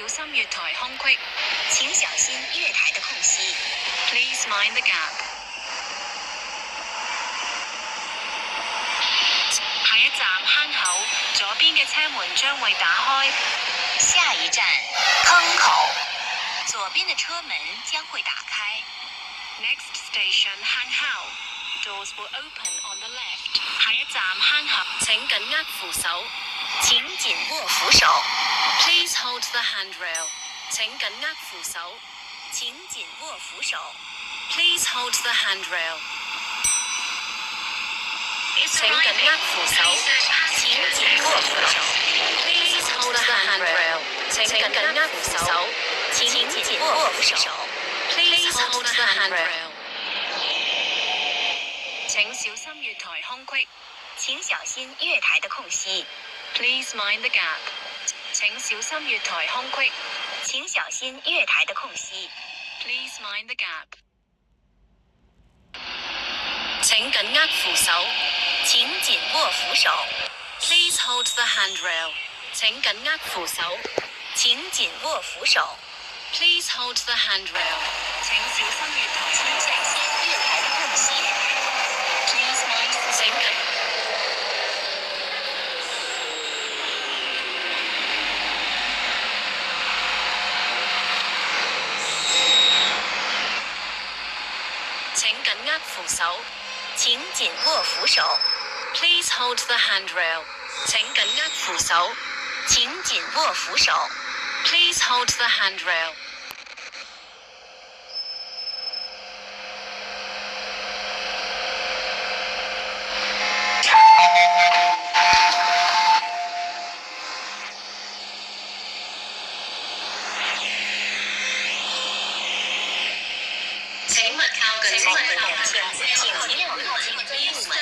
心月台空隙，請小心月台的空隙。Please mind the gap。下一站坑口，左邊嘅車門將會打開。下一站坑口，左邊的車門將會打開。Next station 坑口，doors will open on the left。下一站坑口，請緊握扶手。請緊握扶手。Please hold the handrail。請緊握扶手。請緊握扶手。Please hold the handrail。請緊握扶手。請緊握扶手。Please hold the handrail。請緊握扶手。請緊握扶手。Please hold the handrail。請小心月台空隙。請小心月台的空隙。Please mind the gap。請小心月台空隙。請小心月台的空隙。Please mind the gap。請緊握扶手。請緊握扶手。Please hold the handrail。請緊握扶手。請緊握扶手。Please hold the handrail。請小心月台。請小心月台的空隙。Please mind the gap。請緊。請緊握扶手。請緊握扶手。Please hold the handrail。請緊握扶手。請緊握扶手。Please hold the handrail。請勿靠近車門。請不要靠近車門。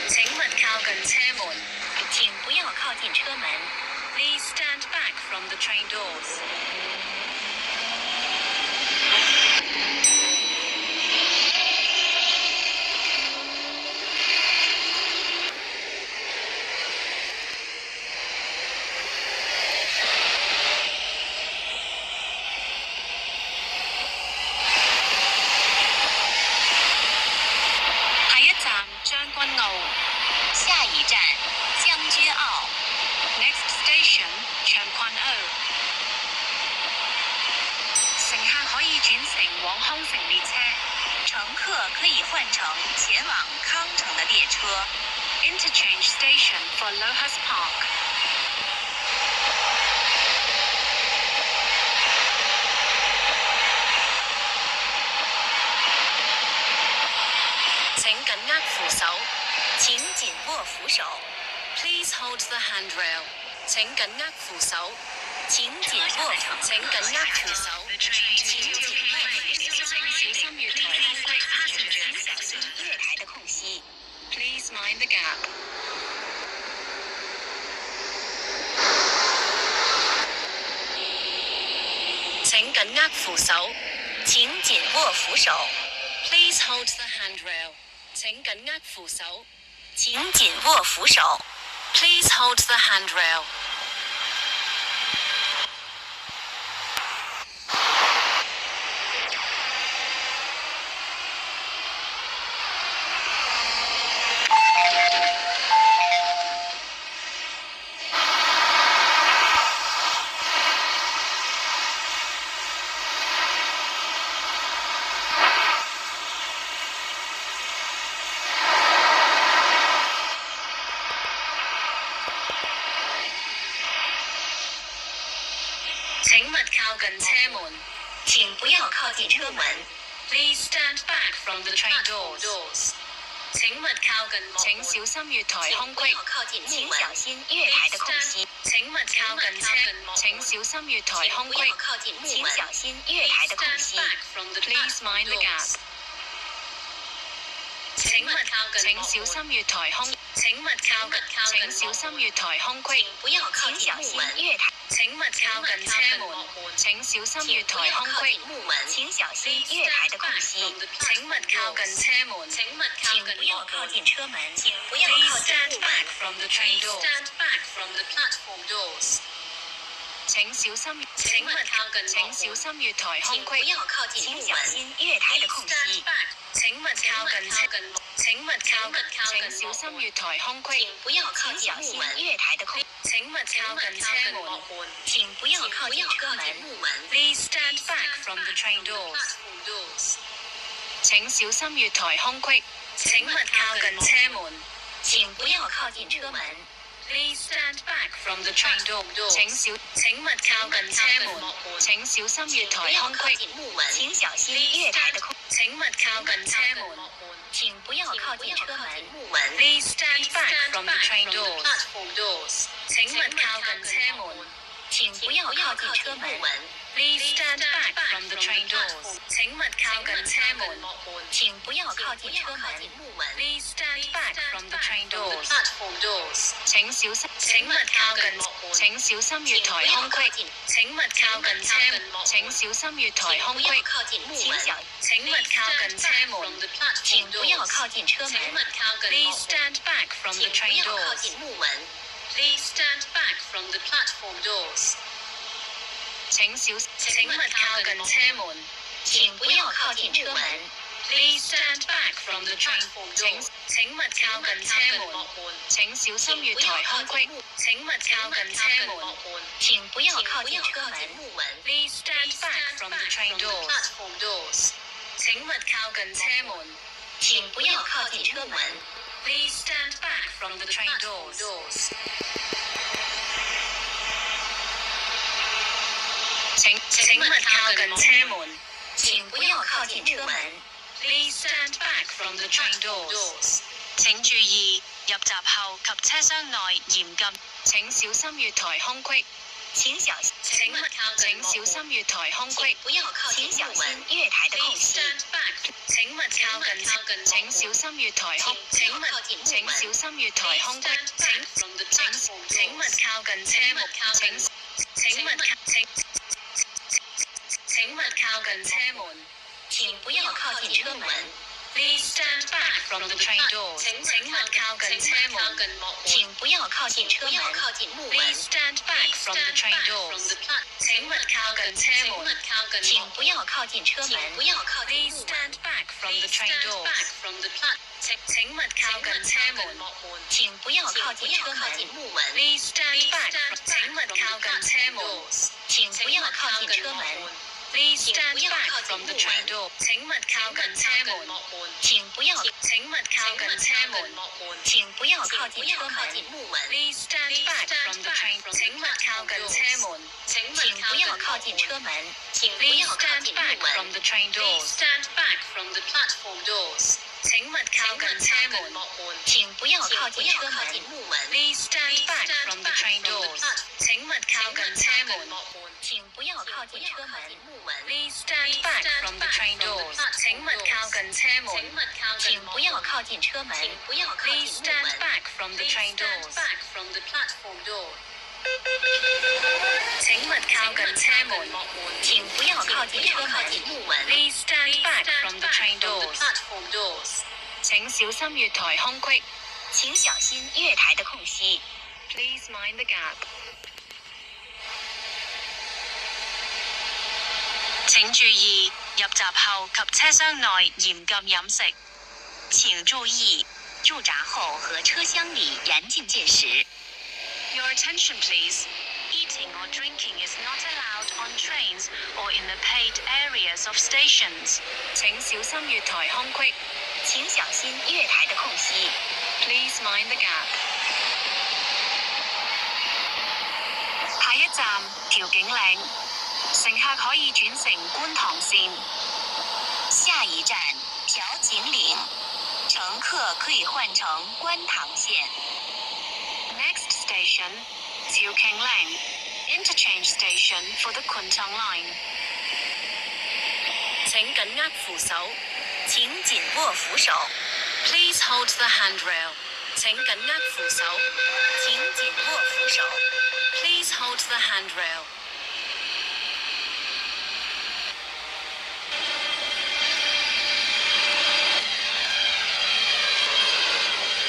請勿靠近車門。請不要靠近車門。Please stand back from the train doors。將軍澳。下一站將軍澳。Next station 長坤澳。乘客可以轉乘往康城列車。乘客可以換乘前往康城的列車。Interchange station for Lohas Park。請緊握扶手。請緊握扶手。Please hold the handrail。請緊握扶手。請緊握扶手。請緊握扶手。請緊握扶手。請小心月台空隙。請小心月台的空隙。Please mind the gap。請緊握扶手。請緊握扶手。Please hold the handrail。請緊握扶手。請緊握扶手。Please hold the handrail。請勿靠近車門。請不要靠近車門。Please stand back from the train doors。請勿靠近幕門。請小心月台空隙。請小心月台的空隙。請勿靠近車門。請小心月台空隙。請小心月台的空隙。Please mind the gap。請勿靠近。請小心月台空。請勿靠近。請小心月台空隙。不要靠近木門。請勿靠近車門，請小心月台空隙。木門，請小心月台的空隙。請勿靠近車門，請不要靠近車門，請不要 Please 靠近 stand 木 back 門。 from the train doors. Stand back from the platform doors. 請小心，請小心月台空請不隙。要靠近木門，請小心月台的空隙。請勿靠近車，請小心月台空隙。請不要靠近木門，月台的空。請勿靠近車門，請不要靠近車門。 Please stand back from the train doors. 請小心月台空隙。請勿靠近車門，請不要靠近車門。 Please stand back from the train door. 請勿靠近車門，請小心月台空隙。請小心月台的空。請勿靠近車門，請不要靠近車門。 Please stand back from the train doors. 請勿靠近車門，請不要靠近車門。 Please stand back from the train doors. 請勿靠近車門，請不要靠近車門。 Please stand back from the train doors. 請小心月台空隙。請勿靠近車門，請小心月台空隙。請勿靠近車門，請不要靠近車門。 Please stand back from the 請不 train 要靠 doors. 近木門。 Please stand back from the platform doors. 請勿靠近車門，請不要靠近車門。 Please stand back from the train. 請勿靠近車門，請小心月台空隙。請勿靠近車門，請不要靠近車門。 Please stand back from the train doors. 請勿靠近車門，請不要靠近車門。 Please stand back from the train doors. 請勿靠近車門，請不要靠近車門。 Please stand back from the train doors. 請注意，入閘後及車廂內嚴禁。請小心月台空隙。請小心月台空隙。不要靠近木門。月台的空隙。 請勿靠近，請小心月台空。請小心月台空隙。請勿靠近車門。請勿靠近車門。請不要靠近車門。 Please stand back from the train doors. 請勿靠近車門，請不要靠近車門。 Please stand back from the train doors. 請勿靠近車門，請不要靠近車門。 Please stand back from the train doors. 請勿靠近車門，請不要靠近車門。 Please stand back. 請勿靠近車門，請不要靠近車門。 Please stand back from the train door. 請勿靠近車門，請不要請勿靠近車門，請不要靠近車門。 Please stand back from the train. 請勿靠近車門，請不要靠近車門。請不 Please 要靠 stand 近 back 木門。 from the train doors. Stand back from the platform doors. 請勿靠近車門，請不要靠近車門。 Please stand back from the train doors. 請勿靠近車門，請不要靠近車門。 Please stand back from the train doors. 請勿靠近車門，請不要靠近車門。 Please stand back from the train doors. 請勿靠近車門，請不要靠近車門。 Please stand back from the train doors. 請小心月台空隙。請小心月台的空隙。 Please mind the gap. 請注意，入閘後及車廂內嚴禁飲食。請注意，入閘後和車廂裡嚴禁進食。 Your attention please. Eating or drinking is not allowed on trains or in the paid areas of stations. 請小心月台空隙。請小心月台的空隙。 Please mind the gap. 下一站調景嶺，乘客可以轉乘觀塘線。下一站調景嶺，乘客可以換乘觀塘線。 Next station, Tiêu Keng Lane, interchange station for the Kwun Tong line. 請緊握扶手。請緊握扶手。 Please hold the handrail. 請緊握扶手。請緊握扶手。Please hold the handrail.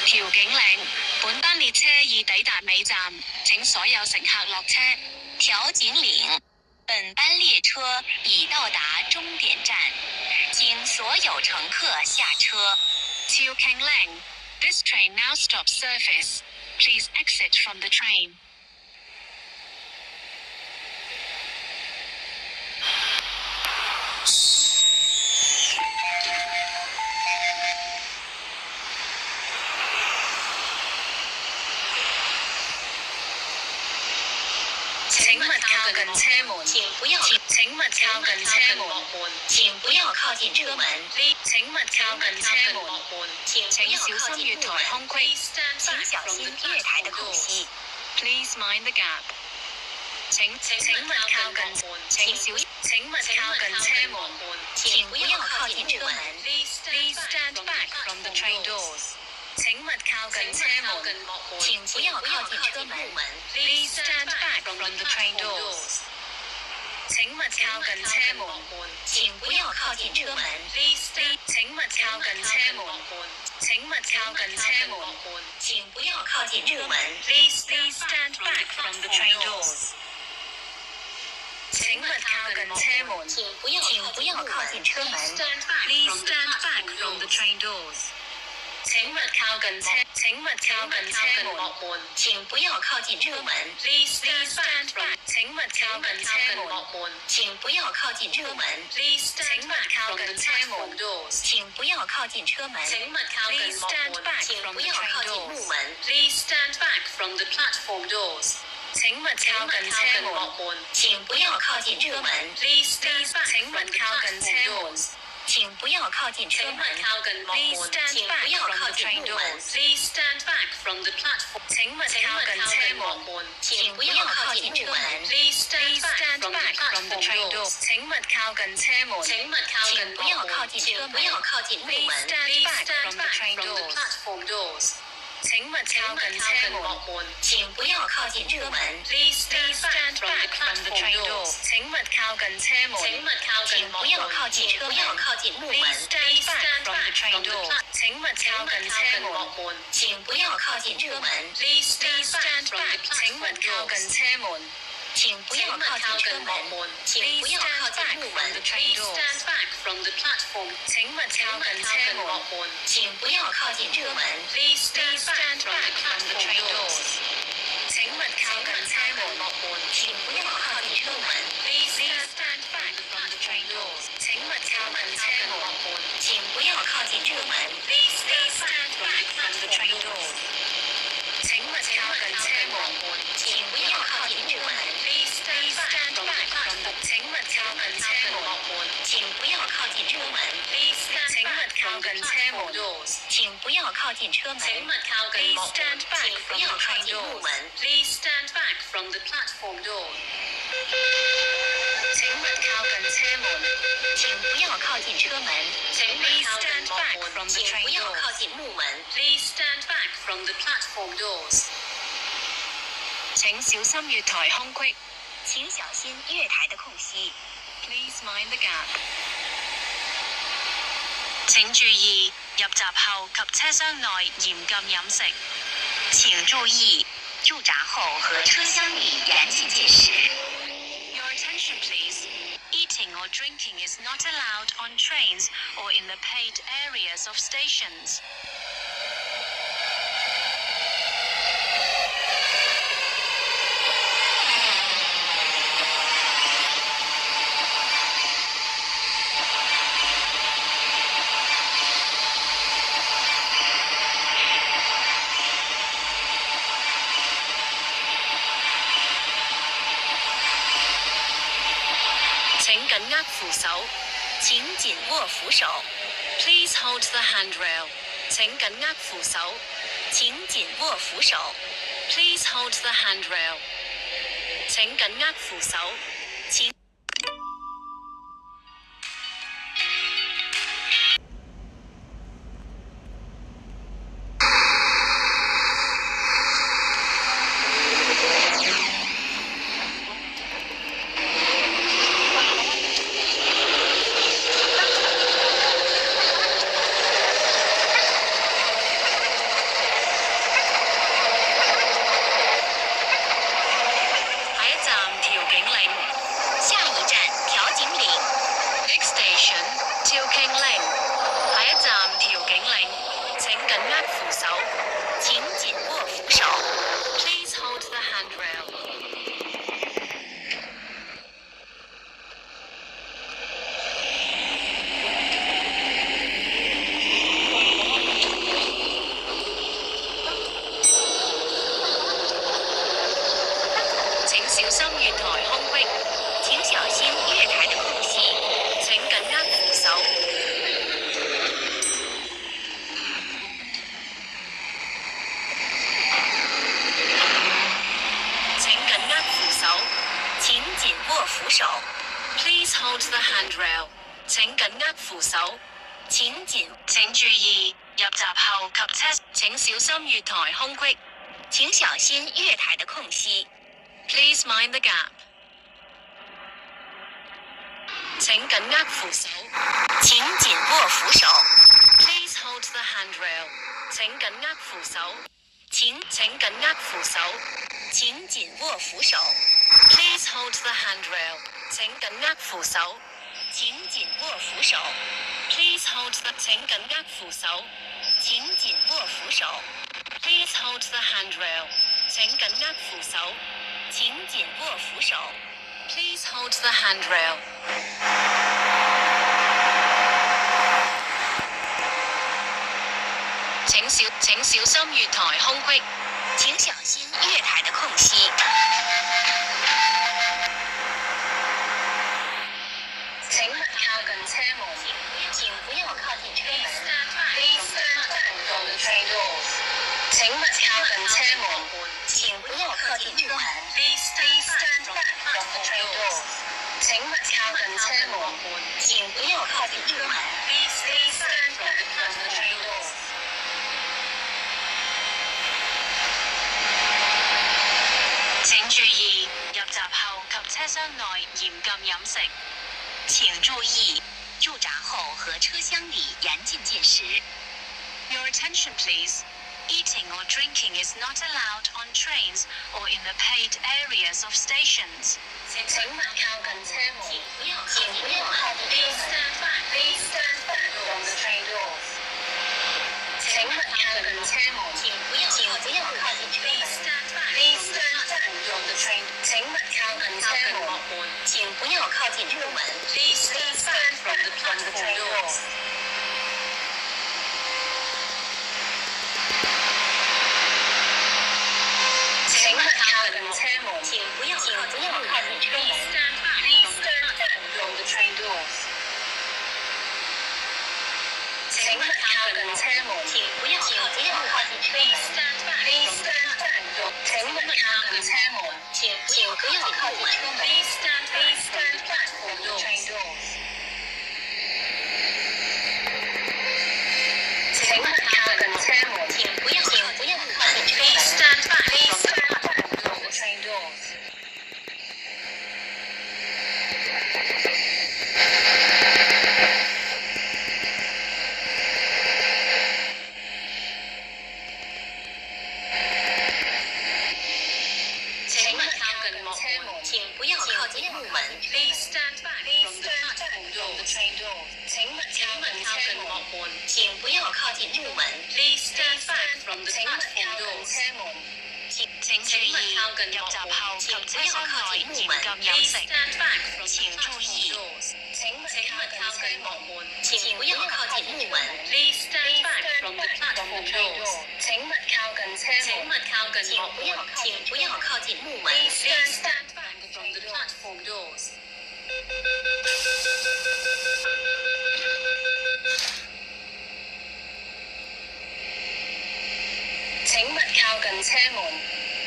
調景嶺，本班列車已抵達尾站，請所有乘客落車。調景嶺，本班列車已到達終點站，請所有乘客下車。調景嶺 This train now stops service. Please exit from the train. 請勿靠近車門。請勿靠近車門。請不要靠近車門。請勿靠近車門。請小心月台空隙。請小心月台的空隙。Please mind the gap. 請勿靠近。請勿靠近車門。請不要靠近車門。Please stand back from the train doors. 請勿靠近車門。請不要靠近車門。Please stand back from the train doors. 請勿靠近車門。請不要靠近車門。請勿靠近車門。請勿靠近車門。請不要靠近車門。Please stand back from the train doors. 請勿靠近車門。請不要靠近車門。Please stand back from the train doors. 請勿靠近車門。請不要靠近車門。Please stand back. 請勿靠近車門。請不要靠近車門。請勿靠近車門。請不要靠近車門。請勿靠近 stand back 請 from 不 the 要 train 靠近 doors. 木門。 Please stand back from the platform doors. 請勿靠近車門。請不要靠近車門。 Please stand back 請勿靠近車門。請不要靠近車門。 Please stand back from the train doors. Please stand back from the platform. 請勿靠近車門。請不要靠近車門。 Please stand back from the train doors. 請勿靠近車門。請不要靠近車門。 Please stand back from the train doors. 請勿靠近車門。請不要靠近車門。 Please stand back from the train doors. 請勿靠近車門。請不要靠近車門。 Please stand back from the train doors. 請勿靠近車門。請不要靠近車門。 Please stand back. 請勿靠近車門。請不要靠近車門。請不要靠近木門。 Please stand back from the platform. 請勿靠近車門。請不要靠近車門。 Please stand back from the train doors. 請勿靠近車門。請不要靠近車門。 Please stand back from the train doors. 請勿靠近車門。請不要靠近車門。 Please stand back from the train doors. 請勿靠近車門。請不要靠近車門。 Please stand back from the 請勿靠近車門。請不要靠近車門。 Please 請勿靠近車門。請不要靠近車門。 Please stand back 請不 from 要 the 靠 train 近木 doors. 門。 Please stand back from the platform door. 請勿靠近車門。請不要靠近車門。 Please stand back from the 請 train 不要靠 doors. 近木門。 Please stand back from the platform doors. 請小心月台空隙。請小心月台的空隙。 Please mind the gap. 請注意，入閘後及車廂內嚴禁飲食。請注意，入閘後和車廂裡嚴禁進食。 Your attention please. Eating or drinking is not allowed on trains or in the paid areas of stations. 請緊握扶手。請緊握扶手。 Please hold the handrail. 請緊握扶手。請緊握扶手。 Please hold the handrail. 請緊握扶手。請扶手，請緊握扶手。Please hold the handrail. 請小心月台空隙，請小心月台的空隙，請緊握扶手。請緊握扶手，請緊握扶手。Please hold the handrail. 請緊握扶手。請注意入閘後及車，請小心月台空隙。請小心月台的空隙。Please mind the gap. 請緊握扶手。請緊握扶手。Please hold the handrail. 請緊握扶手。請緊握扶手。請緊握扶手。Please hold the handrail. 請緊握扶手。請緊握扶手。Please hold the 請緊握扶手。請緊握扶手。Please hold the handrail. 請緊握扶手。請緊握扶手。Please hold the handrail. 請小心月台空隙。請小心月台的空隙。請勿靠近車門。請不要靠近車門。 Please stand back from the train doors. 請勿靠近車門。請不要靠近車門。Please stand back from the train doors. 請勿靠近車門。請不要靠近車門。Please stand back from the train doors. 請注意入閘後及車廂內嚴禁飲食。請注意，入閘後和車廂裡嚴禁進食。 Your attention please. Eating or drinking is not allowed on trains or in the paid areas of stations. 請勿靠近車門。請不要靠近車門。 Please stand back from the train doors. 請勿靠近車門。請不要靠近車門。 Please stand back from the train. 請勿靠近車門。請不要靠近車門。 Please stand back from the train doors. 請勿靠近車門。請不要靠近車門。 Please stand back from the train doors. 請勿靠近車門。請不要靠近車門。 Please stand back from 請勿靠近車門。請不要靠近車門。 Please stand back from the train doors. 請勿靠近車門。請不要靠近車門。 Please stand back from the train doors. 請勿靠近車門。請不要靠近木門。 Please stand back from the train doors. 請勿靠近幕門。請不要靠近木門。 Please stand back from the platform doors. 請注意入閘後及車廂內嚴禁飲食。請注意。請勿靠近幕門。請不要靠近木門。 Please stand back from the platform doors. 請勿靠近車門。請不要靠近木門。 Please stand back from the platform doors. 請勿靠近車門。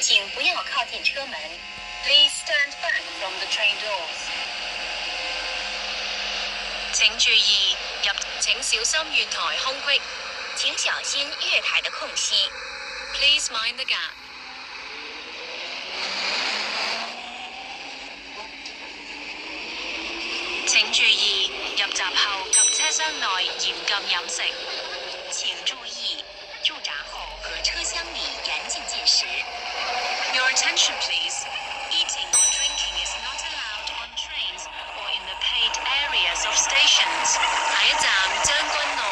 請不要靠近車門。 Please stand back from the train doors. 請注意請小心月台空隙。請小心月台的空隙。 Please mind the gap. 請注意入閘後及車廂內嚴禁飲食。請注意，入閘後和車廂裡嚴禁進食。 Your attention please. Eating or drinking is not allowed on trains or in the paid areas of stations. 下一站將軍澳。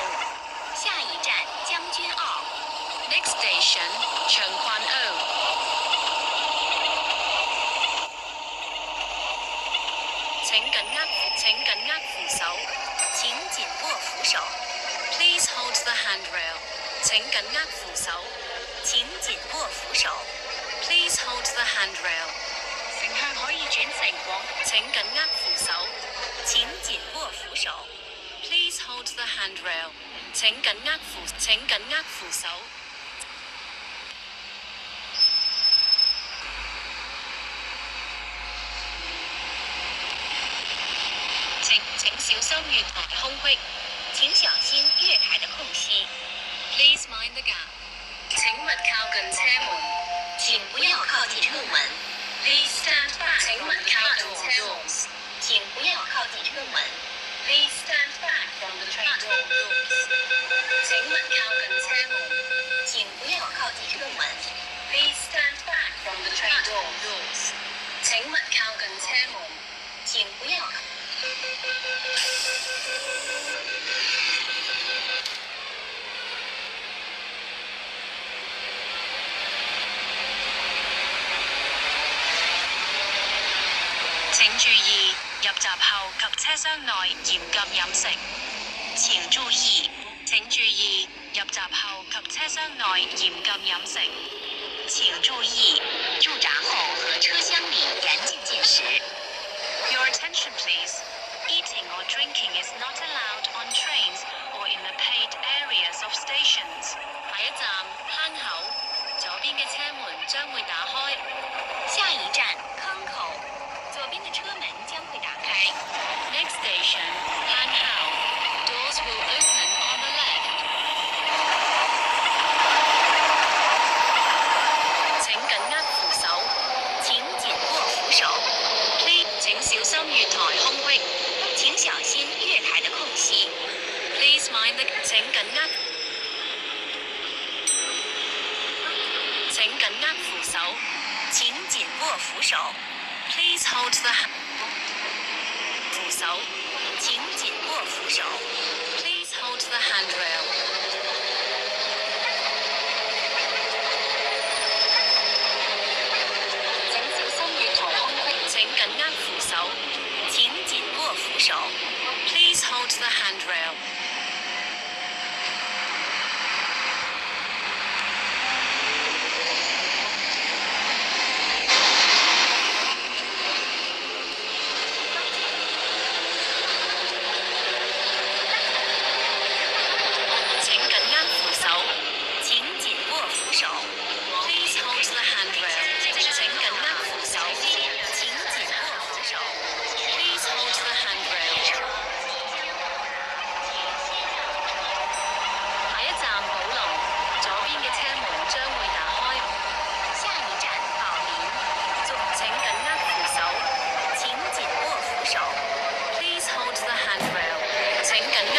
下一站將軍澳。Next station, 長環澳。請緊握扶手，請緊握扶手。Please hold the handrail。請緊握扶手，請緊握扶手。Please hold the handrail。乘客可以轉乘往。請緊握扶手，請緊握扶手。Please hold the handrail。請緊握扶手。請小心月台空隙，請小心月台的空隙。Please mind the gap。請勿靠近車門，請不要靠近車門。Please stand back。請勿靠近車門，請不要靠近車門。Please stand back from the train doors。請勿靠近車門，請不要靠近車門。Please stand back from the train doors。請勿靠近車門，請不要。請注意，入閘後及車廂內嚴禁飲食。請注意，請注意，入閘後及車廂內嚴禁飲食。請注意，入閘後和車廂裡嚴禁進食。Your attention, please. Eating or drinking is not allowed on trains or in the paid areas of stations. 下一站坑口，左邊嘅車門將會打開。下一站坑口，左邊嘅車門將會打開。Next station, 坑口。Doors will open on the left. 請緊握扶手，請緊握扶手。請小心月台空隙，請小心月台的空隙。Please mind the。請緊握扶手，請緊握扶手。Please hold the。扶手，請緊握扶手。Please hold the handrail。請小心月台空隙，請緊握扶手，請緊握扶手。Please hold the handrail。請緊握扶手，請緊握扶手。Please hold the handrail。請緊握扶手，請緊握扶手。Please hold the handrail。下一站寶林，左邊嘅車門將會打開。下一站寶林，請緊握扶手，請緊握扶手。Please hold the handrail。請緊握。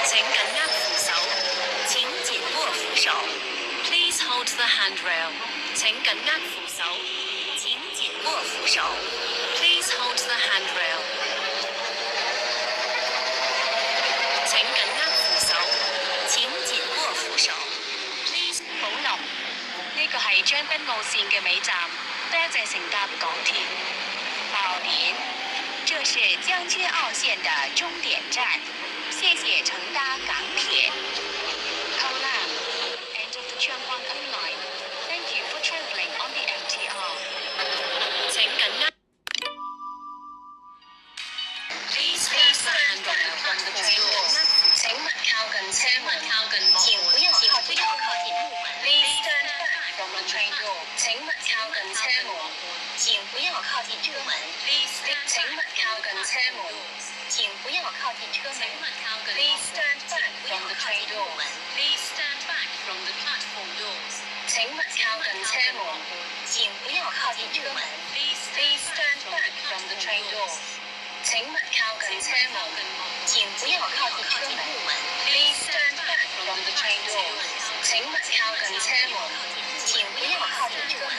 請緊握扶手，請緊握扶手。Please hold the handrail。請緊握扶手，請緊握扶手。Please hold the handrail。請緊握扶手，請緊握扶手。Please。寶林，呢個係將軍澳線嘅尾站，多謝乘搭港鐵。寶林，這是將軍澳線的終點站，謝謝乘搭港鐵。好啦，End of the Changwon O line。Thank you for travelling on the MTR。請緊握。Please hold the handrail from the train doors。請勿靠近車門，請不要靠近木門。Please stand back from the train door。請勿靠近車門，請不要靠近車門。請勿靠近車門，請不要靠近車門。Please stand back from the train door。Please stand back from the platform doors。請勿靠近車門，請不要靠近車門。Please stand back from the train door。請勿靠近車門，請不要靠近車門。Please stand back from the train door。請勿靠近車門，請不要靠近車門。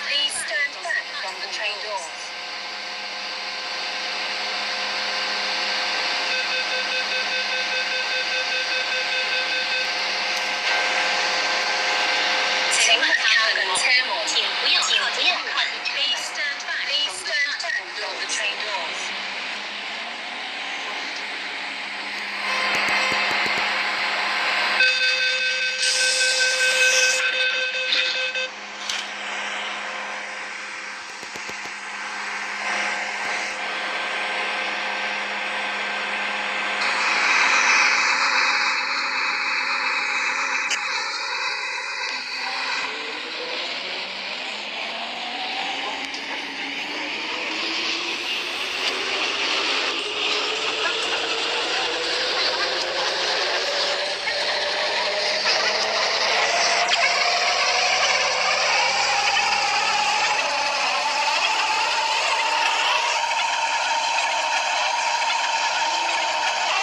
Please stand back from the train doors. 請勿靠近車門，請不要靠近車門。Please stand back from the train doors.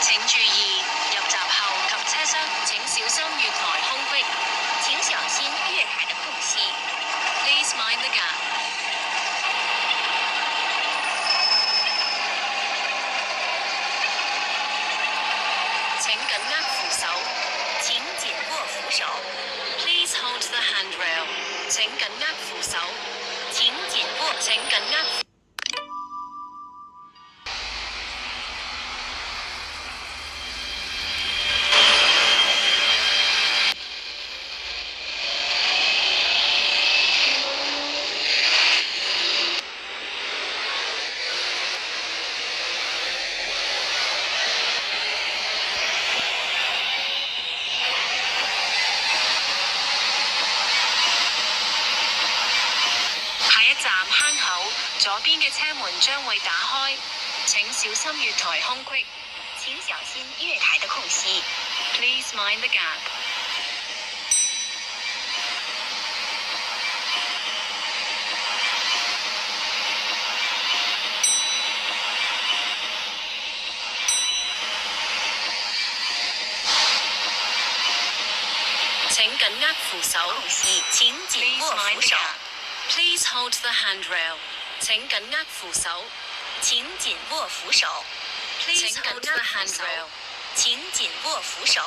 請注意，入閘後及車廂請小心月台空隙。請小心月台的空隙。Please mind the gap. 請緊握扶手。請緊握扶手。Please hold the handrail. 請緊握扶手。請緊握。請緊握。站坑口，左邊嘅車門將會打開，請小心月台空隙。請小心月台的空隙。Please mind the gap. 請緊握扶手。空隙。請緊握扶手。Please hold the handrail. 請緊握扶手。請緊握扶手。Please hold the handrail. 請緊握扶手。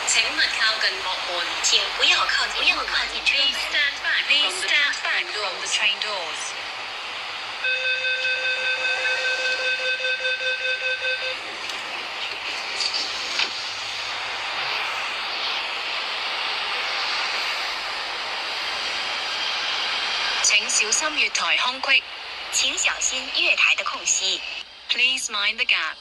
請勿靠近幕門。請不要靠近車門。Please stand back from the train doors. 請小心月台空隙。請小心月台的空隙。Please mind the gap.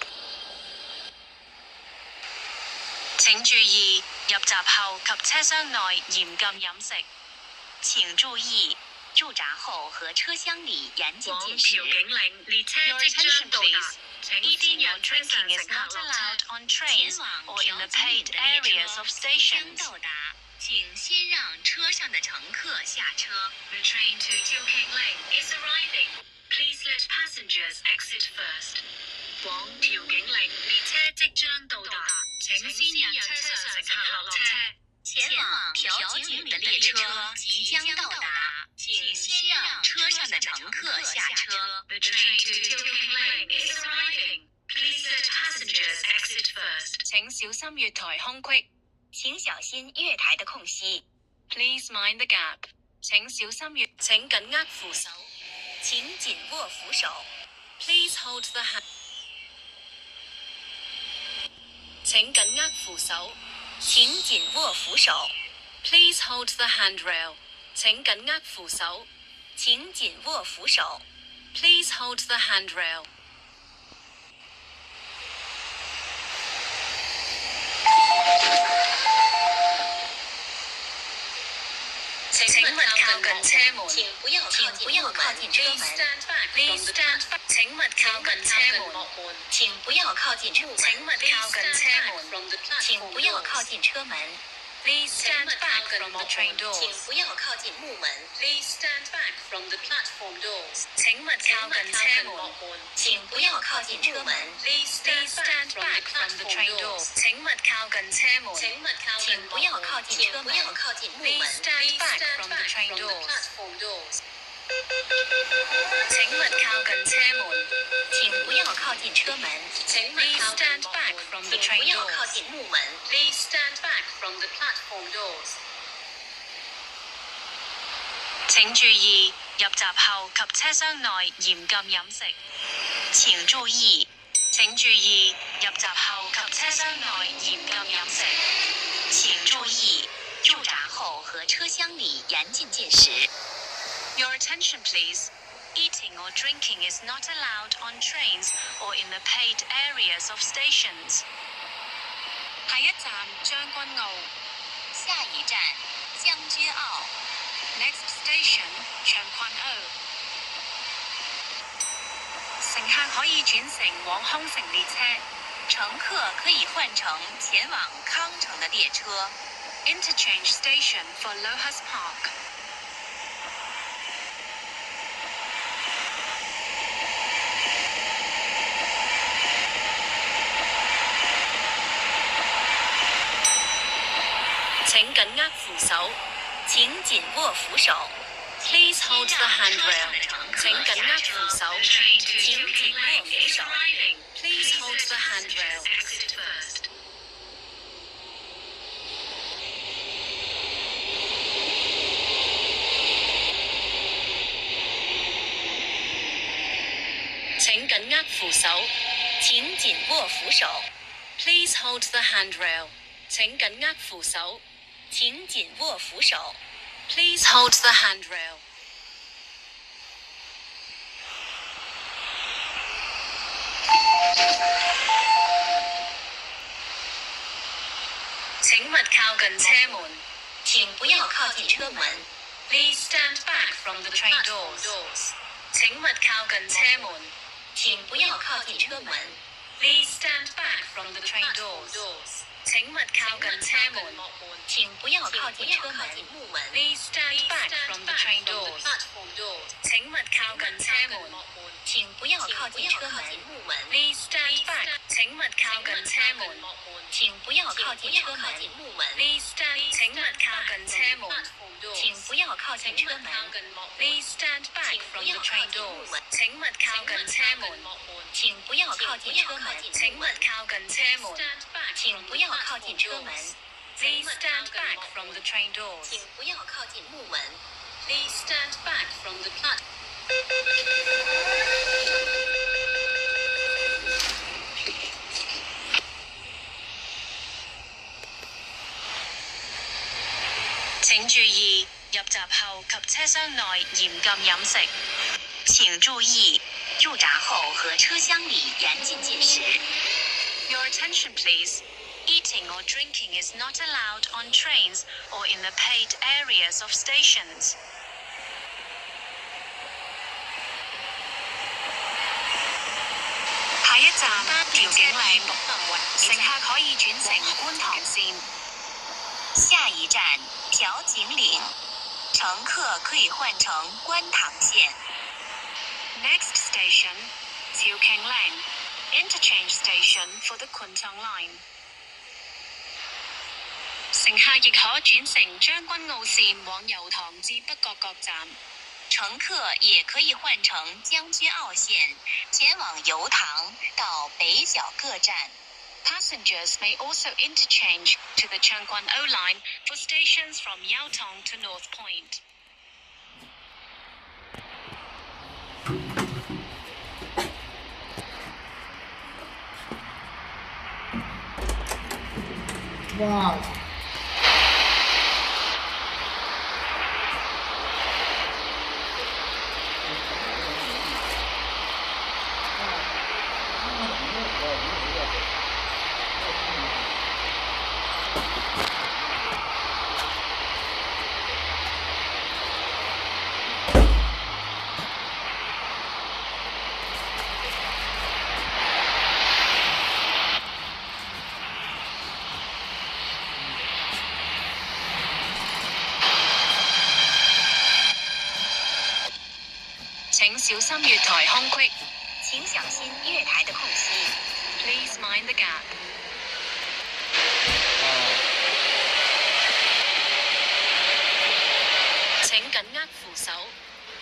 請注意，入閘後及車廂內嚴禁飲食。請注意，入閘後和車廂裡嚴禁進食。調景嶺，列車即將到達。Eating and drinking is not allowed on trains or in the paid areas of stations. 到達，請先讓車上的乘客下車。The train to Tilking Lane is arriving. Please let passengers exit first. 往調景嶺，列車即將到達，請先讓車上乘客落車。前往調景嶺的列車即將到達，請先讓車上的乘客下車。The train to Tilking Lane is arriving. Please let passengers exit first. 請小心月台空隙。請小心月台的空隙。Please mind the gap. 請小心月，請緊握扶手。請緊握扶手。Please hold the hand. 請緊握扶手。請緊握扶手。Please hold the handrail. 請緊握扶手。請緊握扶手。Please hold the handrail. 請勿靠近車門。請不要靠近車門。Please stand back. 請勿靠近車門。請不要靠近車門。請勿靠近車門。請不要靠近車門。Please stand back from the train 请 doors. 不要靠近木门。 Please stand back from the platform doors. 請勿靠近車門。请不要靠近車門。 Please stand back from the train doors. 請勿靠近車門。请不要靠近車門。靠近木 Please 門。 stand back from the train doors. 請勿靠近車門。请不要靠近車門。 Please stand back from the 请 train 不要靠 doors. 近木門。 Please stand back from the platform doors. 請注意，入閘後及車廂內嚴禁飲食。請注意，請注意，入閘後及車廂內嚴禁飲食。請注意，駐閘後和車廂裡嚴禁進食。 Your attention, please. Eating or drinking is not allowed on trains or in the paid areas of stations. 下一站將軍澳。下一站將軍澳。 Next station 長坤澳。乘客可以轉乘往康城列車。乘客可以換乘前往康城的列車。 Interchange station for Lohas Park. 請緊握扶手。請緊握扶手。 Please hold the handrail. 請緊握扶手。請緊握扶手。 Please hold the handrail. 請緊握扶手。請緊握扶手。 Please hold the handrail. 請緊握扶手。請緊握扶手。 Please hold the handrail. 請勿靠近車門。請不要靠近車門。 Please stand back from the train doors. 請勿靠近車門。請不要靠近車門。 Please stand back from the train doors. 請勿靠近車門。請不要靠近車門。 Please stand back from the train doors. 請勿靠近車門。請不要靠近車門。 Please stand back. 請勿靠近車門。請不要靠近車門。 Please stand. 請勿靠近車門。請不要靠近車門。 Please stand back from the train doors. 請勿靠近車門。請不要靠近車門。請勿靠近車門。請不要靠近車門。 Please stand back from the train doors. 請不要靠近木門。 Please stand back from the platform. 請注意，入閘後及車廂內嚴禁飲食。請注意，駐閘後和車廂裡嚴禁進食。 Your attention, please. Eating or drinking is not allowed on trains or in the paid areas of stations. 下一站調景嶺，乘客可以轉乘觀塘線。下一站調景嶺，乘客可以換乘觀塘線。 Next station, 調景嶺 Interchange station for the Kwun Tong line. 乘客亦可轉乘將軍澳線往油塘至北角各站。乘客也可以換乘將軍澳線前往油塘到北角各站。 Passengers may also interchange to the Chang Kwan O line for stations from Yaotong to North Point. 哇！請小心月台空隙。請小心月台的空隙。Please mind the gap。請緊握扶手。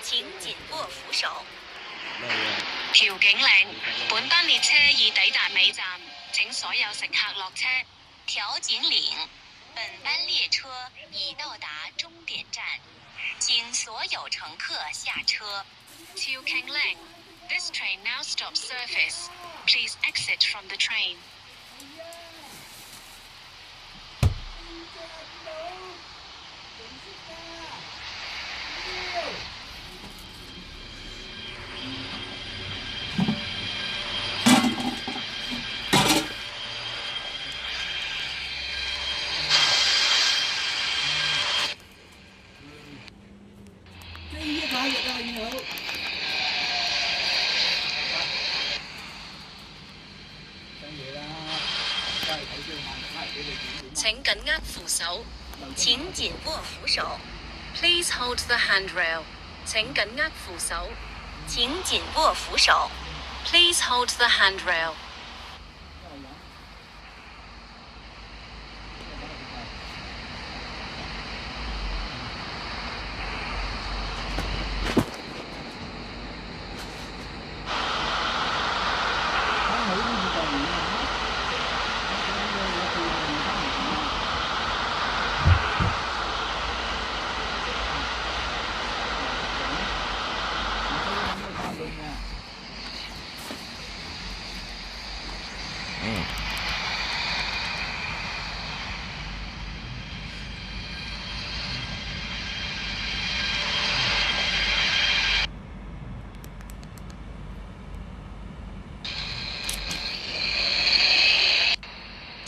請緊握扶手。調景嶺，本班列車已抵達尾站，請所有乘客落車。調景嶺，本班列車已到達終點站，請所有乘客下車。調景嶺，This train now stops service. Please exit from the train. 請緊握扶手。請緊握扶手。Please hold the handrail. 請緊握扶手。請緊握扶手。Please hold the handrail.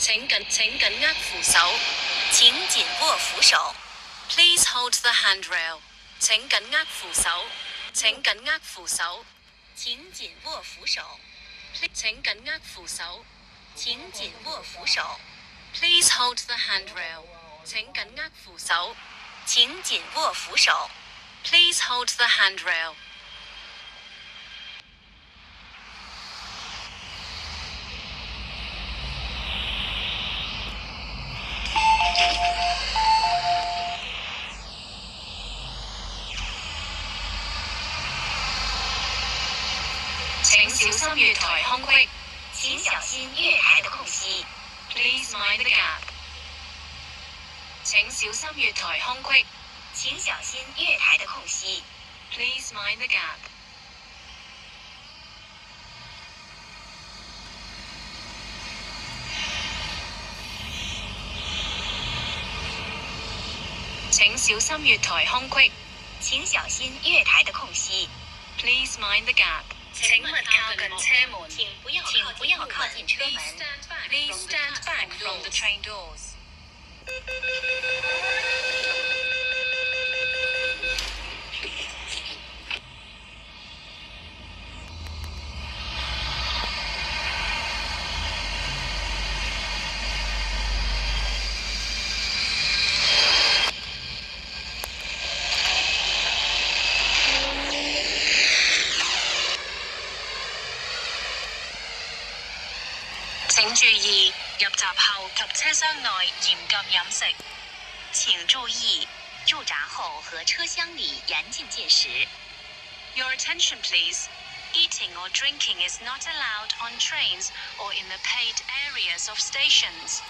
請緊握扶手。請緊握扶手。Please hold the handrail. 請緊握扶手。請緊握扶手。請緊握扶手。請緊握扶手。請緊握扶手。Please hold the handrail. 請緊握扶手。請緊握扶手。Please hold the handrail. 請小心月台空隙。請小心月台的空隙。Please mind the gap。請小心月台空隙。請小心月台的空隙。Please mind the gap。請小心月台空隙。請小心月台的空隙。Please mind the gap。請勿靠近車門。請不要靠近車門。Please stand back from the train doors。請注意，入閘後及車廂內嚴禁飲食。請注意，入閘後和車廂裡嚴禁進食。Your attention please. Eating or drinking is not allowed on trains or in the paid areas of stations.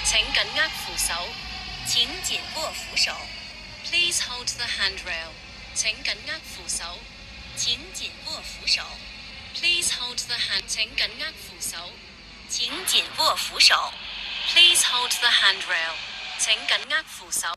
請緊握扶手。請緊握扶手。Please hold the handrail. 請緊握扶手。請緊握扶手。Please hold the hand. 請緊握扶手。請緊握扶手。Please hold the handrail. 請緊握扶手。